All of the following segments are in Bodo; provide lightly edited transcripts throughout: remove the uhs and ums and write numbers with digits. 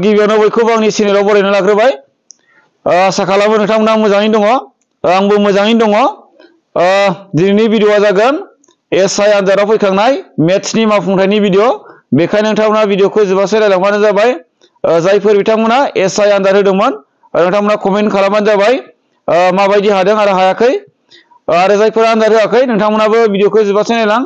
गिबियावनो बयखौबो आंनि चेनेलाव बरायना लाग्रोबाय आसा खालामो नोंथांमोना मोजाङैनो दङ आंबो मोजाङैनो दङ दिनैनि भिडिअआ जागोन एसआइ आनजादाव फैखांनाय मेथ्सनि मावफुंथायनि भिडिअ बेखायनो नोंथांमोना भिडिअखौ जोबजासे नायलांबानो जाबाय जायफोर बिथांमोना एसआइ आनजाद होदोंमोन नोंथांमोना कमेन्ट खालामबानो जाबाय माबायदि हादों आरो हायाखै आरो जायफोरा आनजाद होआखै नोंथांमोनाबो भिडिअखौ जोबजासे नायलां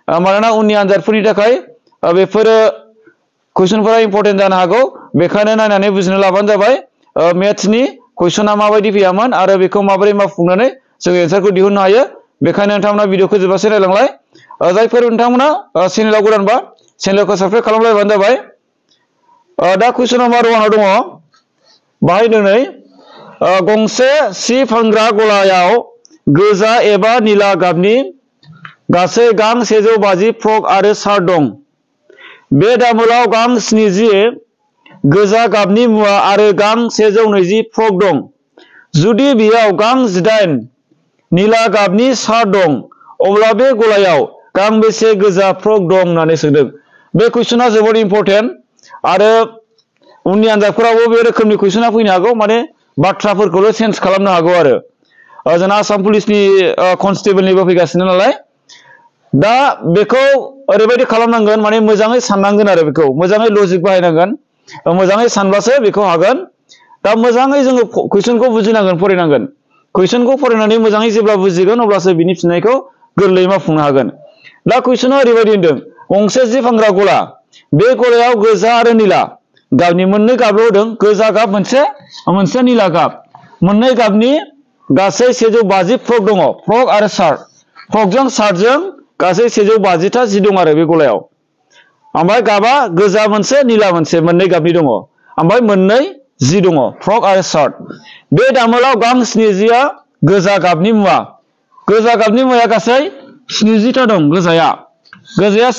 मानोना उननि आनजादफोरनि थाखाय बेफोरो कुइसनफोरा इम्पर्टेन्ट जानो हागौ बेखायनो नायनानै बुजिनो लाबानो जाबाय मेथ्सनि कुइसना माबायदि फैयामोन आरो बेखौ माबोरै मावफुंनानै जों एन्सारखौ दिहुननो हायो बेखायनो नोंथांमोना भिडिअखौ जोबजासे नायलांलाय जायफोर नोंथांमोना चेनेलाव गोदानबा चेनेलखौ साबस्क्राइब खालामलायबानो जाबाय दा कुइसन नाम्बार 1 आव दङ बाहाय दिनै गंसे सि फानग्रा गलायाव गोजा एबा निला गाबनि गासै गां 150 फ्रक आरो शार्ट दं बे दामोलाव गां 70 गोजा गाबनि मुवा आरो गां 120 फ्रक दं जुदि बेयाव गां 18 निला गाबनि शार्ट दं अब्ला बे गलायाव गांबेसे गोजा फ्रक दं होननानै सोंदों बे कुइसना जोबोद इम्पर्टेन्ट आरो उननि आनजादफोरावबो बे रोखोमनि कुइसना फैनो हागौ माने बाथ्राफोरखौल' चेन्ज खालामनो हागौ आरो जोंना आसाम पुलिसनि कनस्टेबलनिबो फैगासिनो नालाय दा बेखौ ओरैबायदि खालामनांगोन माने मोजाङै साननांगोन आरो बेखौ मोजाङै लजिक बाहायनांगोन मोजाङै सानबासो बेखौ हागोन दा मोजाङै जोङो कुइसनखौ बुजिनांगोन फरायनांगोन कुइसनखौ फरायनानै मोजाङै जेब्ला बुजिगोन अब्लासो बिनि फिननायखौ गोरलैयै मावफुंनो हागोन दा कुइसना ओरैबायदि होनदों गंसे जि फानग्रा गला बे गलायाव गोजा आरो निला गाबनि मोननै गाबल' होदों गोजा गाब मोनसे निला गाब मोननै गाबनि गासै 150 फ्रक दङ फ्रक आरो शार्ट फ्रकजों शार्टजों गासै 150 ता जि दं आरो बे गलायाव ओमफ्राय गाबा गोजा मोनसे निला मोनसे मोननै गाबनि दङ ओमफ्राय मोननै जि दङ फ्रक आरो शार्ट बे दामोलाव गां 70 आ गोजा गाबनि मुवाया गासै 70 ता दं गोजाया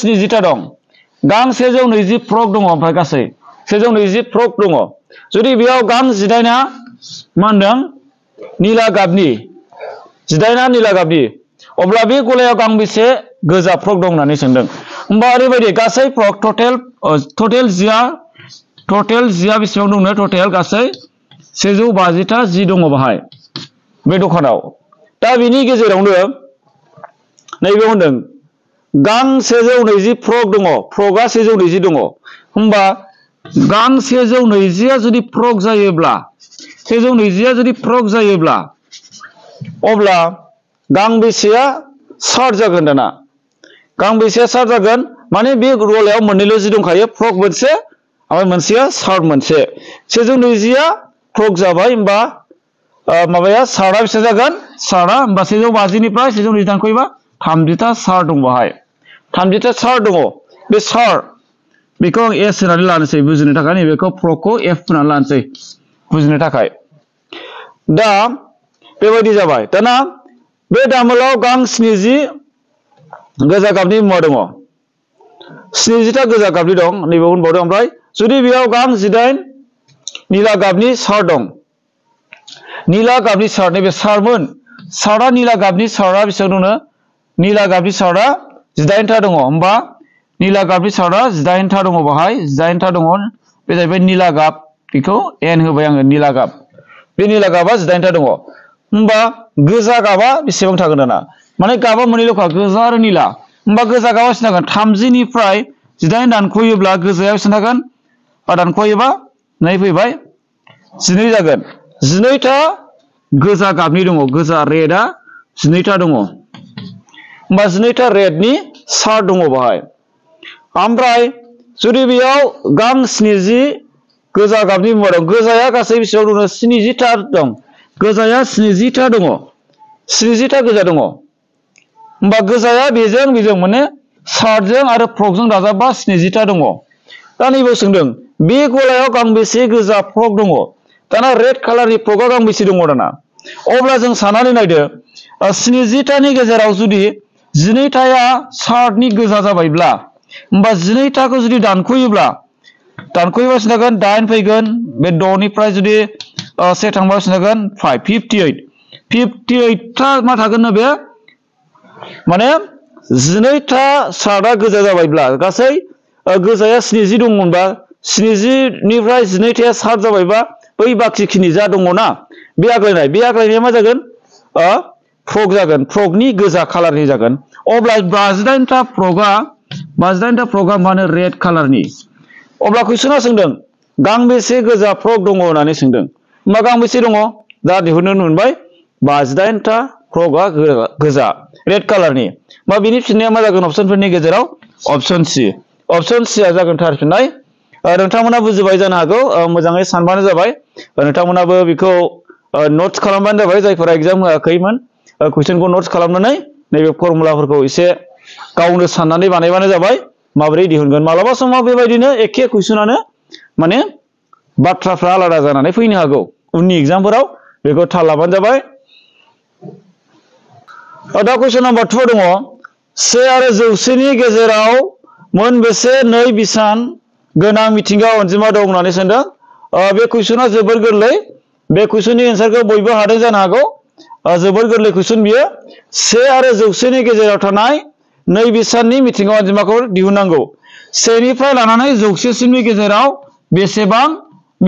70 ता दं गां 120 फ्रक दङ ओमफ्राय गासै 120 फ्रक दङ जुदि बेयाव गां 18 आ मा होनदों निला गाबनि 18 आ निला गाबनि अब्ला बे गलायाव गांबेसे गोजा फ्रक दं होननानै सोंदों होमबा ओरैबायदि गासै फ्रक टटेल जिया बेसेबां दंनो टटेल गासै 150 ता जि दङ बाहाय बे दखानाव दा बिनि गेजेरावनो नैबे होनदों गां 120 फ्रक दङ फ्रकआ 120 दङ होमबा गां 120 आ जुदि फ्रक जायोब्ला 120 आ जुदि फ्रक जायोब्ला अब्ला गांबेसेया शार्ट जागोन दाना गांबेसेया शार्ट जागोन माने बे गलायाव मोननैल' जि दंखायो फ्रक मोनसे ओमफ्राय मोनसेया शार्ट मोनसे 120 आ फ्रक जाबाय होमबा माबाया शार्टआ बेसे जागोन शार्टआ होमबा 150 निफ्राय 120 दानख'योबा 30 ता शार्ट दं बाहाय 30 ता शार्ट दङ बे शार्ट बेखौ आं एस होनानै लानोसै बुजिनो थाखाय नैबेखौ फ्रकखौ एफ होनानै लानोसै बुजिनो थाखाय दा बेबायदि जाबाय दाना बे दामोलाव गां 70 गोजा गाबनि मुवा दङ 70 ता गोजा गाबनि दं नैबे होनबावदों ओमफ्राय जुदि बेयाव गां 18 निला गाबनि शार्ट दं निला गाबनि शार्ट नैबे शार्टमोन शार्टआ निला गाबनि शार्टआ बेसेबां दंनो निला गाबनि शार्टआ 18 ता दङ होमबा निला गाबनि शार्टआ 18 ता दङ बाहाय 18 ता दङ बे जाहैबाय निला गाब बेखौ एन होबाय आङो निला गाब बे निला गाबा 18 ता दङ होमबा गोजा गाबा बेसेबां थागोन दाना माने गाबा मोननैल'खा गोजा आरो निला होमबा गोजा गाबा बेसेबां थागोन 30 निफ्राय 18 दानख'योब्ला गोजाया बेसेबां थागोन दानख'योबा नै फैबाय 12 जागोन 12 ता गोजा गाबनि दङ गोजा रेडआ 12 ता दङ होमबा 12 ता रेडनि शार्ट दङ बाहाय ओमफ्राय जुदि बेयाव गां 70 गोजा गाबनि मुवा दं गोजाया गासै बेसेबां दङ 70 ता दं गोजाया 70 ता दङ 70 ता गोजा दङ होमबा गोजाया बेजों माने शार्टजों आरो फ्रकजों दाजाबबा 70 ता दङ दा नैबेयाव सोंदों बे गलायाव गांबेसे गोजा फ्रक दङ दाना रेड कालारनि फ्रकआ गांबेसे दङ दाना अब्ला जों साननानै नायदो 70 तानि गेजेराव जुदि 12 ताया शार्टनि गोजा जाबायब्ला होमबा 12 ताखौ जुदि दानख'योबा बेसे जागोन 8 फैगोन बे 6 निफ्राय जुदि से थांबा बेसे जागोन 58 ता मा थागोन बे माने 12 ता शार्टआ गोजा जाबायब्ला गासै गोजाया 70 दंमोनबा 70निफ्राय 12 सार्ट जाबायबा बै बाखिखिनि जा दङना बे आग्लायनाया मा जागोन फ्रग जागोन फ्रगनि गोजा कालारनि जागोन अब्ला 58टा फ्रगा मानो रेड कालारनि अब्ला कुइसना सोंदों गांबेसे गोजा फ्रग दङ होननानै सोंदों होमबा गांबेसे दङ दा दिहुननो मोनबाय 58टा फ्रगा गोजा रेड कालारनि मा बिनि फिननाया मा जागोन अपशनफोरनि गेजेराव अपशन सी आ जागोन थार फिननाय नोंथांमोना बुजिबाय जानो हागौ मोजाङै सानबानो जाबाय नोंथांमोनाबो बेखौ नोट्स खालामबानो जाबाय जायफोरा एग्जाम होआखैमोन कुइसनखौ नोट्स खालामनानै नैबे फर्मुलाफोरखौ एसे गावनो साननानै बानायबानो जाबाय माबोरै दिहुनगोन मालाबा समाव बेबायदिनो एखे कुइसनानो माने बाथ्राफ्रा आलादा जानानै फैनो हागौ उननि एग्जामफोराव बेखौ थाल लाबानो जाबाय दा कुइसन नाम्बार 2 दङ 1 आरो 100 नि गेजेराव मोनबेसे नै बिसान गोनां मिथिंगा अनजिमा दं होननानै सोंदों बे कुइसना जोबोर गोरलै बे कुइसननि एन्सारखौ बयबो हादों जानो हागौ जोबोर गोरलै कुइसन बियो 1 आरो 100 नि गेजेराव थानाय नै बिसाननि मिथिंगा अनजिमाखौ दिहुननांगौ 1 निफ्राय लानानै 100 सिमनि गेजेराव बेसेबां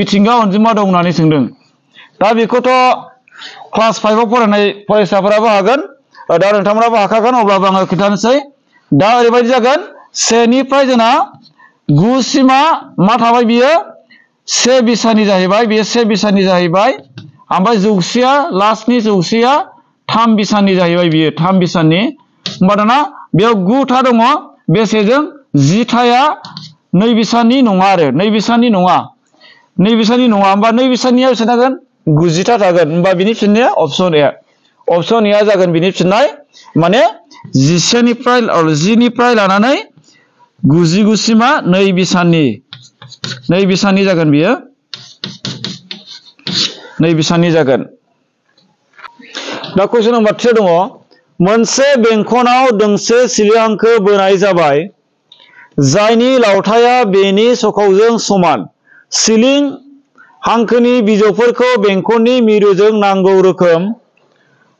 मिथिंगा अनजिमा दं होननानै सोंदों दा बेखौथ' क्लास 5 आव फरायनाय फरायसाफोराबो हागोन दा नोंथांमोनाबो हाखागोन अब्लाबो आङो खोन्थानोसै दा ओरैबायदि जागोन 1 निफ्राय जोंना 9 सिमा मा थाबाय बियो 1 बिसानि जाहैबाय बेयो 1 बिसानि जाहैबाय ओमफ्राय 100आ लास्टनि 100आ 3 बिसानि जाहैबाय बियो 3 बिसानि होमबा दाना बेयाव 9 था दङ बेसेजों 10 थाया नै बिसानि नङा आरो नै बिसानि नङा होमबा नै बिसानिया बेसे थागोन 90 था थागोन होमबा बिनि फिननाया अपशन ए जागोन बिनि फिननाय माने 10 निफ्राय लानानै 99 सिमा नै बिसानि जागोन बियो नै बिसानि जागोन दा कुइसन नाम्बार 3 दङ मोनसे बेंखनाव दोंसे सिलि हांखो बोनाय जाबाय जायनि लावथाया बेनि सखावजों समान सिलिं हांखोनि बिजौफोरखौ बेंखननि मिरुजों नांगौ रोखोम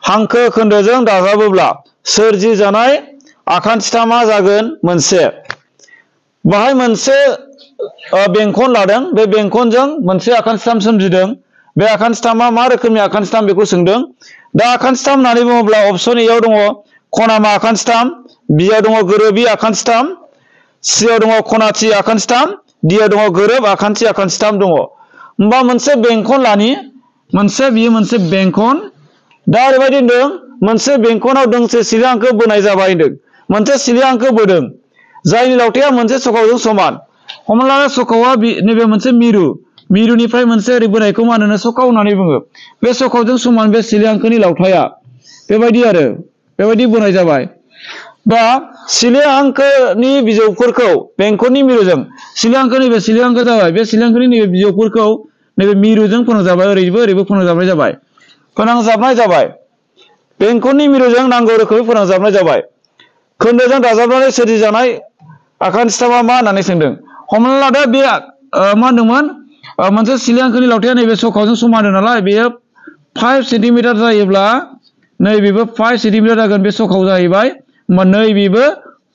हांखो खोन्दोजों दाजाबोब्ला सोरजिजानाय आखान्थिथामा जागोन मोनसे बाहाय मोनसे बेंखन लादों बे बेंखनजों मोनसे आखान्थिथाम सोमजिदों बे आखान्थिथामा मा रोखोमनि आखान्थिथाम बेखौ सोंदों दा आखान्थिथाम होननानै बुङोब्ला अपशन ए आव दङ खनामा आखान्थिथाम बि आव दङ गोरोबि आखान्थिथाम सि आव दङ खनाथि आखान्थिथाम डि आव दङ गोरोब आखान्थिथाम दङ होमबा मोनसे बेंखन लानि बियो मोनसे बेंखन दा ओरैबायदि होनदों मोनसे बेंखनाव दोंसे सिलि हांखो बोनाय जाबाय होनदों मोनसे सिलि हांखो बोदों जायनि लावथाया मोनसे सखावजों समान हमना ला सखावा नैबे मोनसे मिरुनिफ्राय मोनसे ओरै बोनायखौ मा होनो सखाव होननानै बुङो बे सखावजों समान बे सिलि हांखोनि लावथाया बेबायदि बोनाय जाबाय दा सिलि हांखोनि बिजौफोरखौ बेंखननि मिरुजों सिलि हांखो जाबाय बे सिलि हांखोनि नैबे बिजौफोरखौ नैबे मिरुजों फोनांजाबाय ओरैबो फोनांजाबनाय जाबाय बेंखननि मिरुजों नांगौ रोखोमै फोनांजाबनाय जाबाय खोन्दोजों दाजाबनानै सोरजिजानाय आखान्थिथामा मा होननानै सोंदों हमना लादो बे मा होनदोंमोन मोनसे सिलि हांखोनि लावथाया नैबे सखावजों समान नालाय बेयो 5 सेन्टिमिटार जायोब्ला नैबेबो 5 सेन्टिमिटार जागोन बे सखाव जाहैबाय होमबा नैबेबो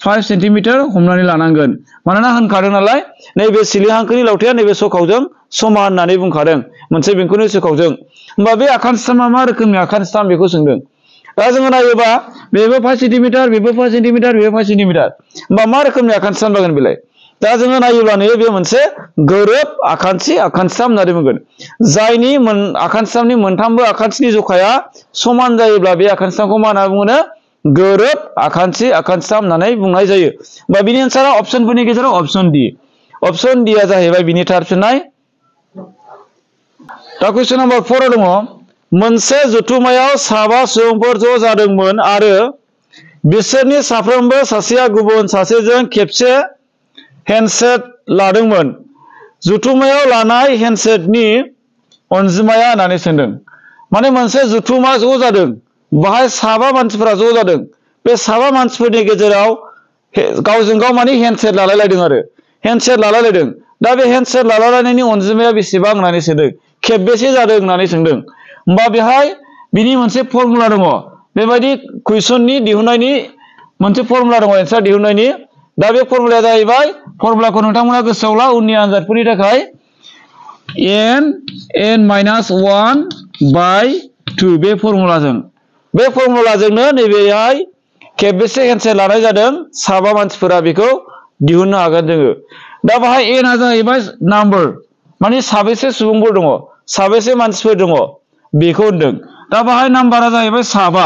5 सेन्टिमिटार हमनानै लानांगोन मानोना होनखादों नालाय नैबे सिलि हांखोनि लावथाया नैबे सखावजों समान होननानै बुंखादों मोनसे बेंखननि सखावजों होमबा बे आखान्थिथामा मा रोखोमनि आखान्थिथाम बेखौ सोंदों दा जोङो नायोबा बेबो 5 सेन्टिमिटार बेबो 5 सेन्टिमिटार बेबो 5 सेन्टिमिटार होमबा मा रोखोमनि आखान्थिथाम जागोन बेलाय दा जोङो नायोब्ला नुयो बे मोनसे गोरोब आखान्थिथाम होननानै बुंगोन जायनि आखान्थिथामनि मोनथामबो आखान्थिनि जखाया समान जायोब्ला बे आखान्थिथामखौ मा होनना बुङो गोरोब आखान्थिथाम होननानै बुंनाय जायो होमबा बिनि एन्सारा अपशनफोरनि गेजेराव अपशन डि आ जाहैबाय बिनि थार फिननाय दा कुइसन नाम्बार 4 दङ मोनसे जथुम्मायाव 7 सुबुंफोर ज' जादोंमोन आरो बिसोरनि साफ्रोमबो सासेया गुबुन सासेजों खेबसे हेन्डसेक लादोंमोन जथुम्मायाव लानाय हेन्डसेकनि अनजिमाया होननानै सोंदों माने मोनसे जथुम्मा ज' जादों बाहाय 7 मानसिफोरा ज' जादों बे 7 मानसिफोरनि गेजेराव गावजों गाव माने हेन्डसेक लालायलायदों दा बे हेन्डसेक लालायलायनायनि अनजिमाया बेसेबां होननानै सोंदों खेबबेसे जादों होननानै सोंदों होमबा बेहाय बिनि मोनसे फर्मुला दङ बेबायदि कुइसननि दिहुननायनि मोनसे फर्मुला दङ एन्सार दिहुननायनि दा बे फर्मुलाया जाहैबाय फर्मुलाखौ नोंथांमोना गोसोआव ला उननि आनजादफोरनि थाखाय n(1/2) बे फर्मुलाजोंनो नैबेहाय खेबबेसे हेन्डसेट लानाय जादों साबा मानसिफोरा बेखौ दिहुननो हागोन जोङो दा बाहाय n आ जाहैबाय नाम्बार माने साबेसे सुबुंफोर दङ साबेसे मानसिफोर दङ बेखौ होनदों दा बाहाय नाम्बारा जाहैबाय साबा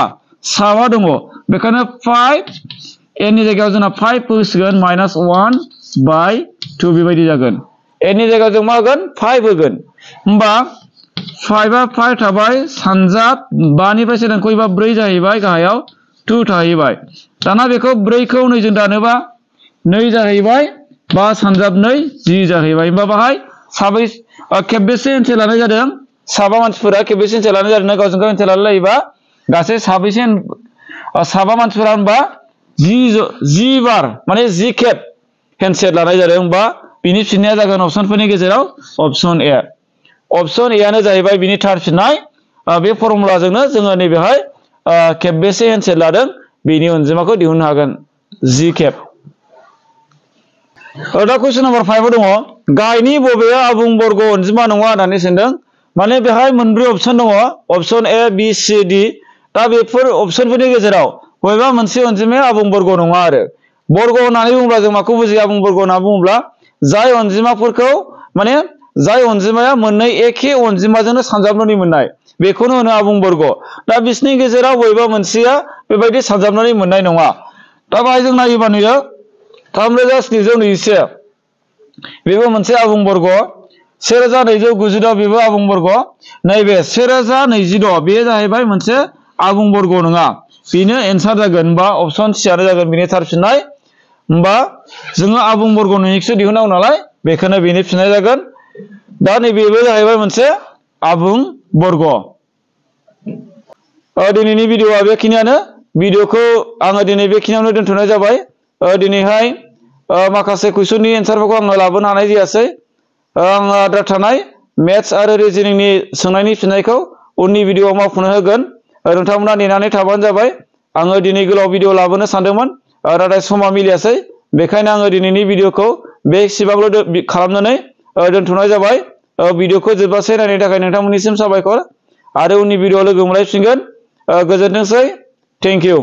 दङ बेखायनो 5 n नि जायगायाव जोंना 5 फैसिगोन -1/2 बेबायदि जागोन n नि जायगायाव जों मा होगोन 5 होगोन होमबा 5 आ 5 थाबाय सानजाब 5 निफ्राय सोदांख'योबा 4 जाहैबाय गाहायाव 2 थाहैबाय दाना बेखौ 4 खौ 2 जों दानोबा 2 जाहैबाय 5 सानजाब 2 10 जाहैबाय होमबा बाहाय साबै खेबबेसे हेन्डसेट लानाय जादों साबा मानसिफोरा खेबबेसे हेन्डसेट लानाय जादों गावजों गाव हेन्डसेट लालाय लायोबा गासै साबैसे साबा मानसिफोरा होनबा 10 बार माने 10 खेब हेन्डसेट लानाय जादों होनबा बिनि फिननाया जागोन अपसनफोरनि गेजेराव अपसन ए आनो जाहैबाय बिनि थार फिननाय बे फर्मुलाजोंनो जोङो नैबेहाय खेबबेसे हेन्डसेट लादों बेनि अनजिमाखौ दिहुननो हागोन 10 खेब दा कुइसन नाम्बार 5 दङ गाहायनि बबेया आबुं बर्ग अनजिमा नङा होननानै सोंदों माने बेहाय मोनब्रै अपसन दङ अपसन ए बि सि डि दा बेफोर अपसनफोरनि गेजेराव बबेबा मोनसे अनजिमाया आबुं बर्ग नङा आरो बर्ग होननानै बुङोब्ला जों माखौ बुजियो आबुं बर्ग होनना बुङोब्ला जाय अनजिमाफोरखौ माने जाय अनजिमाया मोननै एखे अनजिमाजोंनो सानजाबनानै मोननाय बेखौनो होनो आबुं बर्ग दा बिसोरनि गेजेराव बबेबा मोनसेया बेबायदि सानजाबनानै मोननाय नङा दा बाहाय जों नायोबा नुयो 3721 बेबो मोनसे आबुं बर्ग 1296 बेबो आबुं बर्ग नैबे 1026 बेयो जाहैबाय मोनसे आबुं बर्ग नङा बेनो एन्सार जागोन बा अपसन सि आनो जागोन बेनि थार फिननाय होमबा जोङो आबुं बर्ग नङिखौसो दिहुननांगौ नालाय बेखायनो बेनि फिननाय जागोन दा नैबेबो जाहैबाय मोनसे आबुं बर्ग दिनैनि भिडिअआ बेखिनियानो भिडिअखौ आङो दिनै बेखिनियावनो दोनथ'नाय जाबाय दिनैहाय माखासे कुइसननि एन्सारफोरखौ आङो लाबोनो हानाय जायासै आङो आद्रा थानाय मेथ्स आरो रिजनिंनि सोंनायनि फिननायखौ उननि भिडिअआव मावफुंनो होगोन नोंथांमोना नेनानै थाबानो जाबाय आङो दिनै गोलाव भिडिअ लाबोनो सानदोंमोन नाथाय समा मिलायासै बेखायनो आङो दिनैनि भिडिअखौ बेसिबांल' खालामनानै दोनथ'नाय जाबाय भिडिअखौ जोबजासे नायनायनि थाखाय नोंथांमोननिसिम साबायखर आरो उननि भिडिअआव लोगो मोनलायफिनगोन गोजोनथोंसै थेंक इउ